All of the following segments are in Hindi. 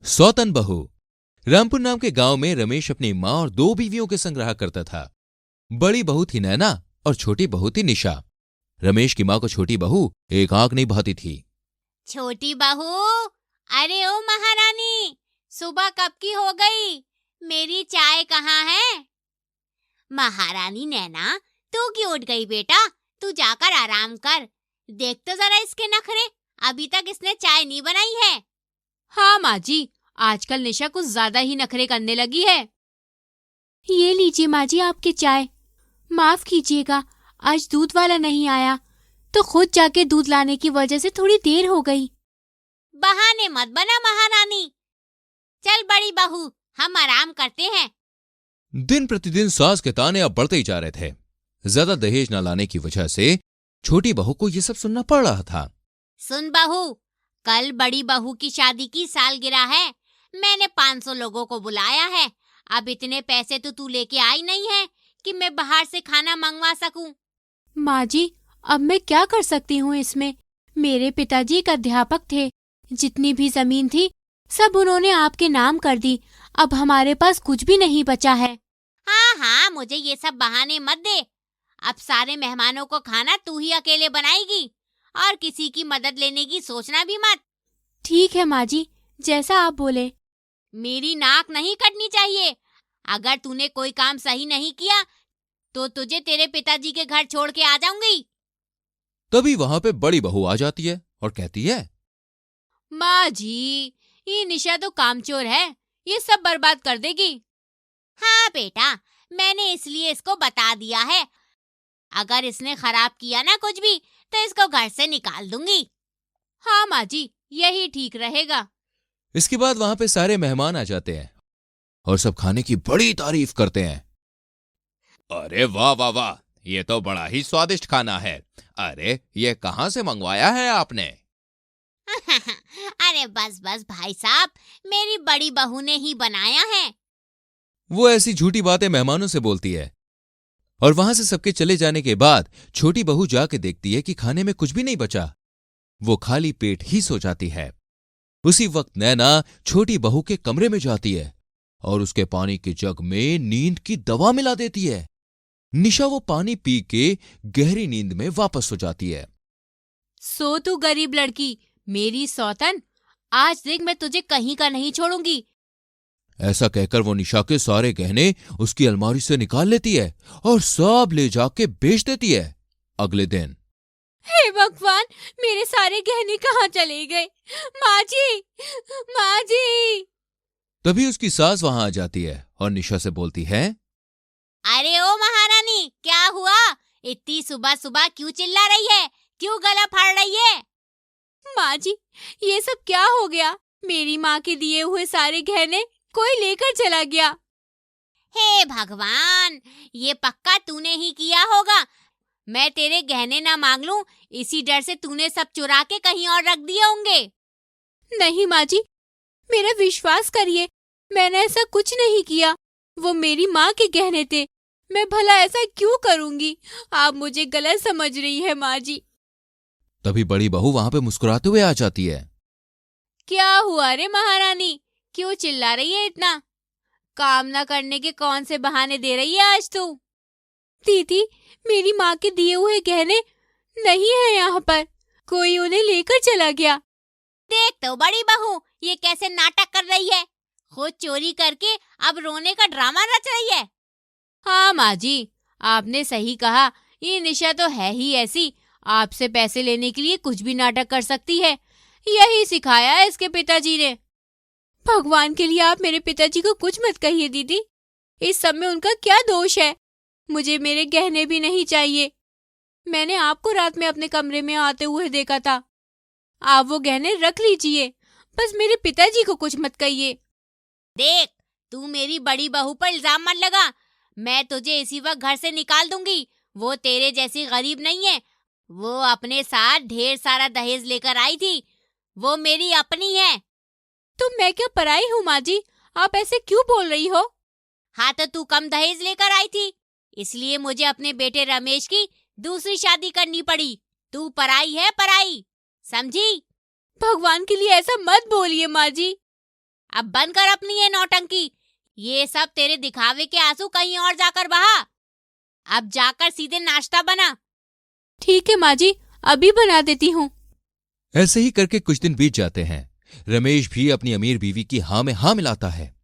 सौतन बहू। रामपुर नाम के गांव में रमेश अपनी माँ और दो बीवियों के संग रहा करता था। बड़ी बहू थी नैना और छोटी बहू थी निशा। रमेश की माँ को छोटी बहू एक आंख नहीं भाती थी। छोटी बहू, अरे ओ महारानी, सुबह कब की हो गई? मेरी चाय कहाँ है? महारानी नैना, तू क्यों उठ गई बेटा? तू जाकर आराम कर। देख तो जरा इसके नखरे, अभी तक इसने चाय नहीं बनाई है। हाँ माँ जी, आजकल निशा कुछ ज्यादा ही नखरे करने लगी है। ये लीजिए माँ जी आपकी चाय। माफ कीजिएगा, आज दूध वाला नहीं आया तो खुद जाके दूध लाने की वजह से थोड़ी देर हो गई। बहाने मत बना महारानी। चल बड़ी बहू, हम आराम करते हैं। दिन प्रतिदिन सास के ताने अब बढ़ते ही जा रहे थे। ज्यादा दहेज न लाने की वजह से छोटी बहू को यह सब सुनना पड़ रहा था। सुन बहू, कल बड़ी बहू की शादी की सालगिरह है। मैंने 500 लोगों को बुलाया है। अब इतने पैसे तो तू लेके आई नहीं है कि मैं बाहर से खाना मंगवा सकूं। माँ जी, अब मैं क्या कर सकती हूँ इसमें? मेरे पिताजी एक अध्यापक थे। जितनी भी जमीन थी सब उन्होंने आपके नाम कर दी। अब हमारे पास कुछ भी नहीं बचा है। हाँ हाँ, मुझे ये सब बहाने मत दे। अब सारे मेहमानों को खाना तू ही अकेले बनाएगी और किसी की मदद लेने की सोचना भी मत। ठीक है माँ जी, जैसा आप बोले। मेरी नाक नहीं कटनी चाहिए। अगर तूने कोई काम सही नहीं किया तो तुझे तेरे पिताजी के घर छोड़ के आ जाऊंगी। तभी वहां पे बड़ी बहू आ जाती है और कहती है, माँ जी, ये निशा तो कामचोर है, ये सब बर्बाद कर देगी। हाँ बेटा, मैंने इसलिए इसको बता दिया है। अगर इसने खराब किया ना कुछ भी तो इसको घर से निकाल दूंगी। हाँ माँ जी, यही ठीक रहेगा। इसके बाद वहां पे सारे मेहमान आ जाते हैं और सब खाने की बड़ी तारीफ करते हैं। अरे वाह वाह वाह, ये तो बड़ा ही स्वादिष्ट खाना है। अरे ये कहाँ से मंगवाया है आपने? अरे बस बस भाई साहब, मेरी बड़ी बहू ने ही बनाया है। वो ऐसी झूठी बातें मेहमानों से बोलती है और वहां से सबके चले जाने के बाद छोटी बहू जाके देखती है कि खाने में कुछ भी नहीं बचा। वो खाली पेट ही सो जाती है। उसी वक्त नैना छोटी बहू के कमरे में जाती है और उसके पानी के जग में नींद की दवा मिला देती है। निशा वो पानी पी के गहरी नींद में वापस हो जाती है। सो तू गरीब लड़की, मेरी सौतन, आज देख मैं तुझे कहीं का नहीं छोड़ूंगी। ऐसा कहकर वो निशा के सारे गहने उसकी अलमारी से निकाल लेती है और सब ले जाके बेच देती है। अगले दिन, हे भगवान, मेरे सारे गहने कहाँ चले गए? माँ जी, माँ जी। तभी उसकी सास वहां आ जाती है और निशा से बोलती है, अरे ओ महारानी, क्या हुआ? इतनी सुबह सुबह क्यों चिल्ला रही है? क्यों गला फाड़ रही है? माँ जी, ये सब क्या हो गया? मेरी माँ के दिए हुए सारे गहने कोई लेकर चला गया। हे भगवान, ये पक्का तूने ही किया होगा। मैं तेरे गहने ना मांग लूं, इसी डर से तूने सब चुरा के कहीं और रख दिए होंगे। नहीं माँ जी, मेरा विश्वास करिए, मैंने ऐसा कुछ नहीं किया। वो मेरी माँ के गहने थे। मैं भला ऐसा क्यों करूंगी? आप मुझे गलत समझ रही है माँ जी। तभी बड़ी बहू वहां पे मुस्कुराते हुए आ जाती है। क्या हुआ रे महारानी, क्यों चिल्ला रही है इतना? काम न करने के कौन से बहाने दे रही है आज तू? दीदी, मेरी माँ के दिए हुए गहने नहीं है यहाँ पर। कोई उन्हें लेकर चला गया। देख तो बड़ी बहू, ये कैसे नाटक कर रही है। खुद चोरी करके अब रोने का ड्रामा रच रही है। हाँ माँ जी, आपने सही कहा। ये निशा तो है ही ऐसी, आपसे पैसे लेने के लिए कुछ भी नाटक कर सकती है। यही सिखाया है इसके पिताजी ने। भगवान के लिए आप मेरे पिताजी को कुछ मत कहिए दीदी। इस सब में उनका क्या दोष है? मुझे मेरे गहने भी नहीं चाहिए। मैंने आपको रात में अपने कमरे में आते हुए देखा था। आप वो गहने रख लीजिए, बस मेरे पिताजी को कुछ मत कहिए। देख, तू मेरी बड़ी बहू पर इल्जाम मत लगा। मैं तुझे इसी वक्त घर से निकाल दूंगी। वो तेरे जैसी गरीब नहीं है। वो अपने साथ ढेर सारा दहेज लेकर आई थी। वो मेरी अपनी है। तो मैं क्या पराई हूँ माँ जी? आप ऐसे क्यों बोल रही हो? हाँ तो तू कम दहेज लेकर आई थी, इसलिए मुझे अपने बेटे रमेश की दूसरी शादी करनी पड़ी। तू पराई है, पराई, समझी? भगवान के लिए ऐसा मत बोलिए माँ जी। अब बंद कर अपनी ये नौटंकी। ये सब तेरे दिखावे के आंसू कहीं और जाकर बहा। अब जाकर सीधे नाश्ता बना। ठीक है माँ जी, अभी बना देती हूँ। ऐसे ही करके कुछ दिन बीत जाते हैं। रमेश भी अपनी अमीर बीवी की हाँ में हाँ मिलाता है।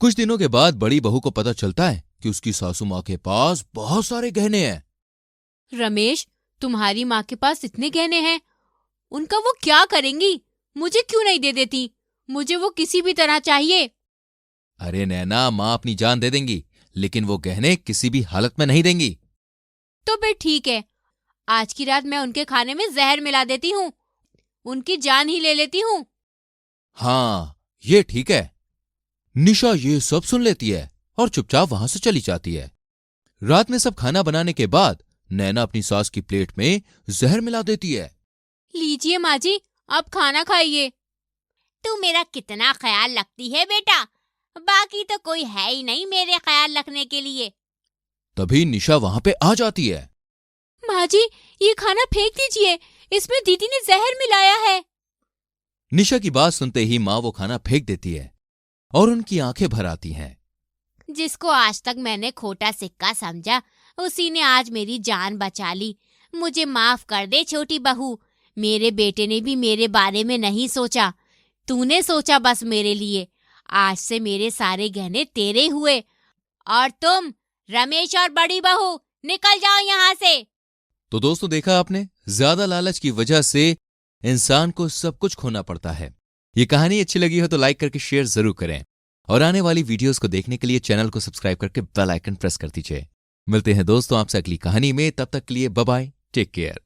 कुछ दिनों के बाद बड़ी बहू को पता चलता है कि उसकी सासू माँ के पास बहुत सारे गहने हैं। रमेश, तुम्हारी माँ के पास इतने गहने हैं, उनका वो क्या करेंगी? मुझे क्यों नहीं दे देती? मुझे वो किसी भी तरह चाहिए। अरे नैना, माँ अपनी जान दे देंगी, लेकिन वो गहने किसी भी हालत में नहीं देंगी। तो फिर ठीक है, आज की रात मैं उनके खाने में जहर मिला देती हूँ, उनकी जान ही ले लेती हूँ। हाँ, ये ठीक है। निशा ये सब सुन लेती है और चुपचाप वहां से चली जाती है। रात में सब खाना बनाने के बाद नैना अपनी सास की प्लेट में जहर मिला देती है। लीजिए माँ जी, अब खाना खाइए। तू मेरा कितना ख्याल रखती है बेटा, बाकी तो कोई है ही नहीं मेरे ख्याल रखने के लिए। तभी निशा वहां पे आ जाती है। माँ जी, ये खाना फेंक दीजिए, इसमें दीदी ने जहर मिलाया है। निशा की बात सुनते ही माँ वो खाना फेंक देती है और उनकी आंखें भर आती हैं। जिसको आज तक मैंने खोटा सिक्का समझा, उसी ने आज मेरी जान बचा ली। मुझे माफ कर दे छोटी बहू, मेरे बेटे ने भी मेरे बारे में नहीं सोचा, तूने सोचा बस मेरे लिए। आज से मेरे सारे गहने तेरे हुए, और तुम रमेश और बड़ी बहू निकल जाओ यहाँ से। तो दोस्तों, देखा आपने, ज्यादा लालच की वजह से इंसान को सब कुछ खोना पड़ता है। ये कहानी अच्छी लगी हो तो लाइक करके शेयर जरूर करें और आने वाली वीडियोस को देखने के लिए चैनल को सब्सक्राइब करके बेल आइकन प्रेस कर दीजिए। मिलते हैं दोस्तों आपसे अगली कहानी में, तब तक के लिए बाय बाय, टेक केयर।